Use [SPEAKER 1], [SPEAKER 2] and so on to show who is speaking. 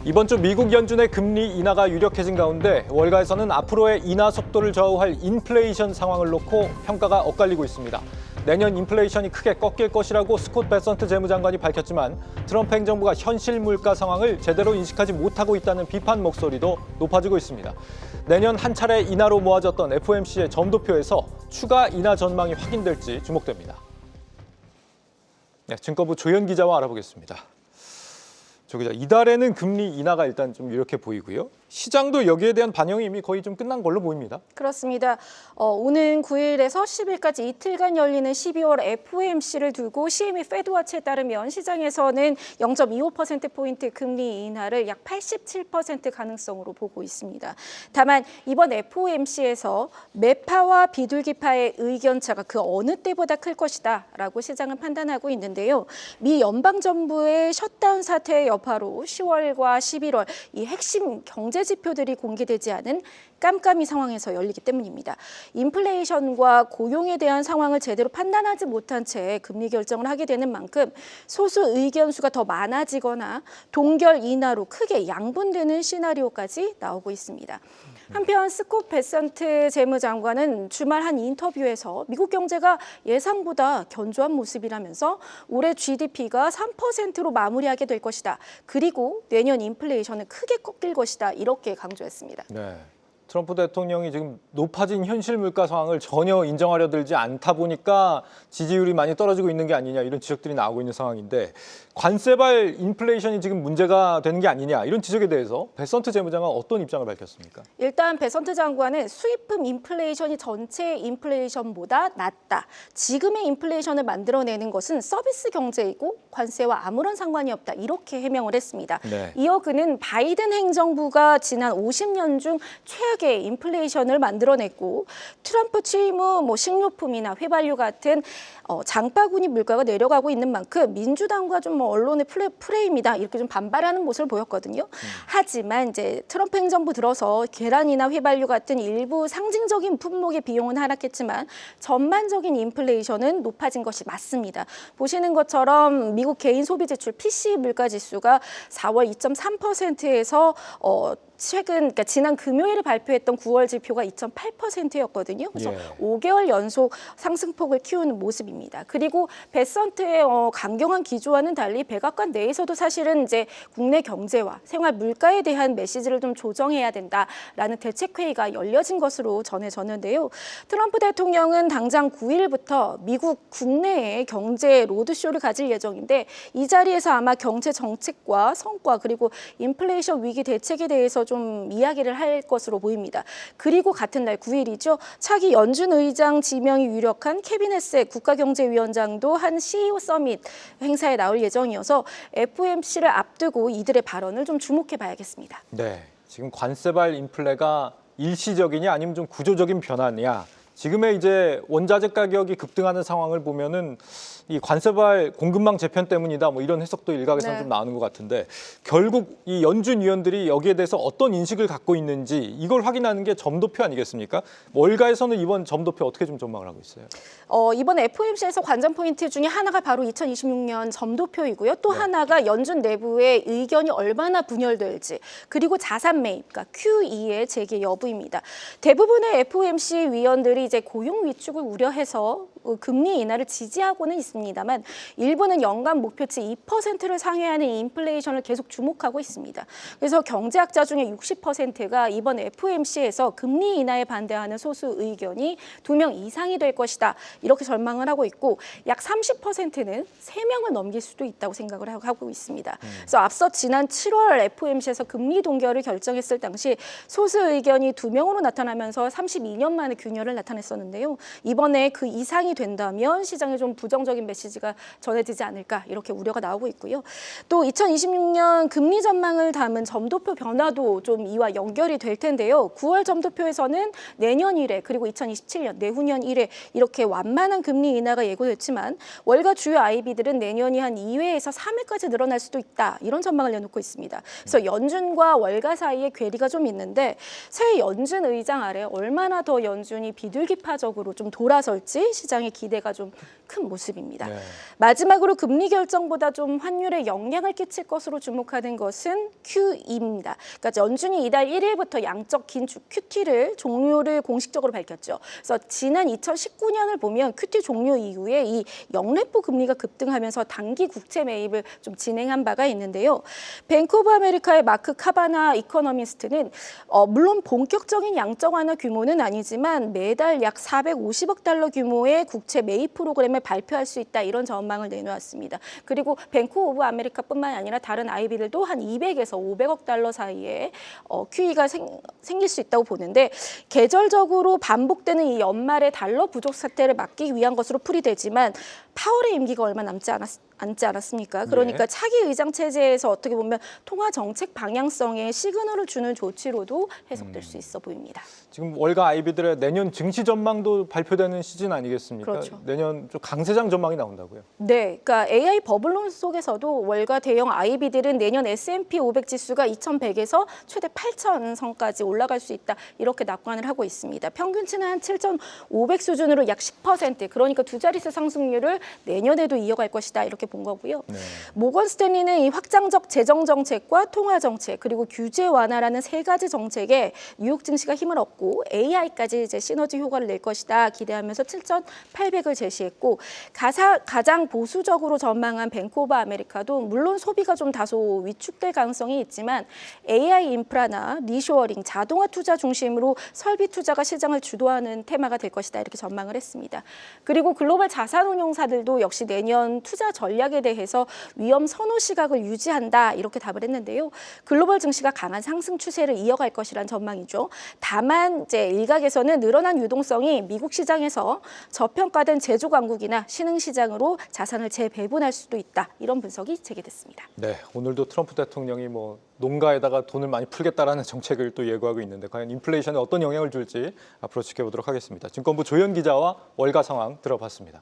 [SPEAKER 1] 이번 주 미국 연준의 금리 인하가 유력해진 가운데 월가에서는 앞으로의 인하 속도를 좌우할 인플레이션 상황을 놓고 평가가 엇갈리고 있습니다. 내년 인플레이션이 크게 꺾일 것이라고 스콧 베선트 재무장관이 밝혔지만 트럼프 행정부가 현실 물가 상황을 제대로 인식하지 못하고 있다는 비판 목소리도 높아지고 있습니다. 내년 한 차례 인하로 모아졌던 FOMC의 점도표에서 추가 인하 전망이 확인될지 주목됩니다. 네, 증권부 조현 기자와 알아보겠습니다. 조 기자, 이달에는 금리 인하가 일단 좀 이렇게 보이고요. 시장도 여기에 대한 반영이 이미 거의 좀 끝난 걸로 보입니다.
[SPEAKER 2] 그렇습니다. 오는 9일에서 10일까지 이틀간 열리는 12월 FOMC를 두고 CME 페드워치에 따르면 시장에서는 0.25%포인트 금리 인하를 약 87% 가능성으로 보고 있습니다. 다만 이번 FOMC에서 매파와 비둘기파의 의견차가 그 어느 때보다 클 것이다 라고 시장은 판단하고 있는데요. 미 연방정부의 셧다운 사태의 여파로 10월과 11월 이 핵심 경제 지표들이 공개되지 않은 깜깜이 상황에서 열리기 때문입니다. 인플레이션과 고용에 대한 상황을 제대로 판단하지 못한 채 금리 결정을 하게 되는 만큼 소수 의견수가 더 많아지거나 동결 인하로 크게 양분되는 시나리오까지 나오고 있습니다. 한편 스콧 베선트 재무장관은 주말 한 인터뷰에서 미국 경제가 예상보다 견조한 모습이라면서 올해 GDP가 3%로 마무리하게 될 것이다. 그리고 내년 인플레이션은 크게 꺾일 것이다. 이렇게 강조했습니다.
[SPEAKER 1] 네. 트럼프 대통령이 지금 높아진 현실 물가 상황을 전혀 인정하려 들지 않다 보니까 지지율이 많이 떨어지고 있는 게 아니냐 이런 지적들이 나오고 있는 상황인데 관세발 인플레이션이 지금 문제가 되는 게 아니냐 이런 지적에 대해서 베선트 재무장관 어떤 입장을 밝혔습니까?
[SPEAKER 2] 일단 베선트 장관은 수입품 인플레이션이 전체 인플레이션보다 낮다. 지금의 인플레이션을 만들어내는 것은 서비스 경제이고 관세와 아무런 상관이 없다. 이렇게 해명을 했습니다.
[SPEAKER 1] 네.
[SPEAKER 2] 이어 그는 바이든 행정부가 지난 50년 중 최악의 인플레이션을 만들어냈고 트럼프 취임 후 식료품이나 휘발유 같은 장바구니 물가가 내려가고 있는 만큼 민주당과 좀 언론의 프레임이다 이렇게 좀 반발하는 모습을 보였거든요. 하지만 이제 트럼프 행정부 들어서 계란이나 휘발유 같은 일부 상징적인 품목의 비용은 하락했지만 전반적인 인플레이션은 높아진 것이 맞습니다. 보시는 것처럼 미국 개인 소비 지출 PCE 물가 지수가 4월 2.3%에서 그러니까 지난 금요일에 발표했던 9월 지표가 2.8%였거든요. 그래서 5개월 연속 상승폭을 키우는 모습입니다. 그리고 베선트의 강경한 기조와는 달리 백악관 내에서도 사실은 이제 국내 경제와 생활 물가에 대한 메시지를 좀 조정해야 된다라는 대책회의가 열려진 것으로 전해졌는데요. 트럼프 대통령은 당장 9일부터 미국 국내에 경제 로드쇼를 가질 예정인데 이 자리에서 아마 경제 정책과 성과 그리고 인플레이션 위기 대책에 대해서 좀 이야기를 할 것으로 보입니다. 그리고 같은 날 9일이죠. 차기 연준 의장 지명이 유력한 케빈 헤세 국가경제위원장도 한 CEO 서밋 행사에 나올 예정이어서 FOMC를 앞두고 이들의 발언을 좀 주목해 봐야겠습니다.
[SPEAKER 1] 네, 지금 관세발 인플레가 일시적이냐 아니면 좀 구조적인 변화냐. 지금의 이제 원자재 가격이 급등하는 상황을 보면은 이 관세발 공급망 재편 때문이다 뭐 이런 해석도 일각에서는 좀 나오는 것 같은데 결국 이 연준 위원들이 여기에 대해서 어떤 인식을 갖고 있는지 이걸 확인하는 게 점도표 아니겠습니까? 월가에서는 이번 점도표 어떻게 좀 전망을 하고 있어요?
[SPEAKER 2] 이번 FOMC에서 관전 포인트 중에 하나가 바로 2026년 점도표이고요. 또 하나가 연준 내부의 의견이 얼마나 분열될지 그리고 자산 매입, 그러니까 QE의 재개 여부입니다. 대부분의 FOMC 위원들이 이제 고용 위축을 우려해서 금리 인하를 지지하고는 있습니다만 일부는 연간 목표치 2%를 상회하는 인플레이션을 계속 주목하고 있습니다. 그래서 경제학자 중에 60%가 이번 FOMC에서 금리 인하에 반대하는 소수 의견이 2명 이상이 될 것이다. 이렇게 전망을 하고 있고 약 30%는 3명을 넘길 수도 있다고 생각을 하고 있습니다. 그래서 앞서 지난 7월 FOMC에서 금리 동결을 결정했을 당시 소수 의견이 2명으로 나타나면서 32년 만에 균열을 나타냈었는데요. 이번에 그 이상이 된다면 시장에 좀 부정적인 메시지가 전해지지 않을까 이렇게 우려가 나오고 있고요. 또 2026년 금리 전망을 담은 점도표 변화도 좀 이와 연결이 될 텐데요. 9월 점도표에서는 내년 1회 그리고 2027년 내후년 1회 이렇게 완만한 금리 인하가 예고됐지만 월가 주요 IB들은 내년이 한 2회에서 3회까지 늘어날 수도 있다 이런 전망을 내놓고 있습니다. 그래서 연준과 월가 사이에 괴리가 좀 있는데 새 연준 의장 아래 얼마나 더 연준이 비둘기파적으로 좀 돌아설지 시장 시장의 기대가 좀 큰 모습입니다.
[SPEAKER 1] 네.
[SPEAKER 2] 마지막으로 금리 결정보다 좀 환율에 영향을 끼칠 것으로 주목하는 것은 QE입니다. 그러니까 연준이 이달 1일부터 양적 긴축 QT를 종료를 공식적으로 밝혔죠. 그래서 지난 2019년을 보면 QT 종료 이후에 이 영래포 금리가 급등하면서 단기 국채 매입을 좀 진행한 바가 있는데요. 뱅크 오브 아메리카의 마크 카바나 이코노미스트는 물론 본격적인 양적 완화 규모는 아니지만 매달 약 450억 달러 규모의 국채 매입 프로그램을 발표할 수 있다 이런 전망을 내놓았습니다. 그리고 뱅크 오브 아메리카뿐만 아니라 다른 IB들도 한 200에서 500억 달러 사이에 QE가 생길 수 있다고 보는데 계절적으로 반복되는 이 연말의 달러 부족 사태를 막기 위한 것으로 풀이되지만 파월의 임기가 얼마 남지 않았습니까? 그러니까
[SPEAKER 1] 네.
[SPEAKER 2] 차기 의장 체제에서 어떻게 보면 통화 정책 방향성에 시그널을 주는 조치로도 해석될 수 있어 보입니다.
[SPEAKER 1] 지금 월가 아이비들의 내년 증시 전망도 발표되는 시즌 아니겠습니까?
[SPEAKER 2] 그렇죠.
[SPEAKER 1] 내년 좀 강세장 전망이 나온다고요.
[SPEAKER 2] 네, 그러니까 AI 버블론 속에서도 월가 대형 IB들은 내년 S&P 500 지수가 2,100에서 최대 8,000 선까지 올라갈 수 있다 이렇게 낙관을 하고 있습니다. 평균치는 한 7,500 수준으로 약 10%, 그러니까 두 자릿수 상승률을 내년에도 이어갈 것이다 이렇게 본 거고요.
[SPEAKER 1] 네.
[SPEAKER 2] 모건 스탠리는 이 확장적 재정 정책과 통화 정책 그리고 규제 완화라는 세 가지 정책에 뉴욕 증시가 힘을 얻고 AI까지 이제 시너지 효과를 낼 것이다 기대하면서 7,800을 제시했고 가장 보수적으로 전망한 뱅크 오브 아메리카도 물론 소비가 좀 다소 위축될 가능성이 있지만 AI 인프라나 리쇼어링, 자동화 투자 중심으로 설비 투자가 시장을 주도하는 테마가 될 것이다 이렇게 전망을 했습니다. 그리고 글로벌 자산운용사들도 역시 내년 투자 전략에 대해서 위험 선호 시각을 유지한다 이렇게 답을 했는데요. 글로벌 증시가 강한 상승 추세를 이어갈 것이란 전망이죠. 다만 이제 일각에서는 늘어난 유동성이 미국 시장에서 저평가된 제조 강국이나 신흥 시장으로 자산을 재배분할 수도 있다 이런 분석이 제기됐습니다.
[SPEAKER 1] 네, 오늘도 트럼프 대통령이 농가에다가 돈을 많이 풀겠다라는 정책을 또 예고하고 있는데 과연 인플레이션에 어떤 영향을 줄지 앞으로 지켜보도록 하겠습니다. 증권부 조현 기자와 월가 상황 들어봤습니다.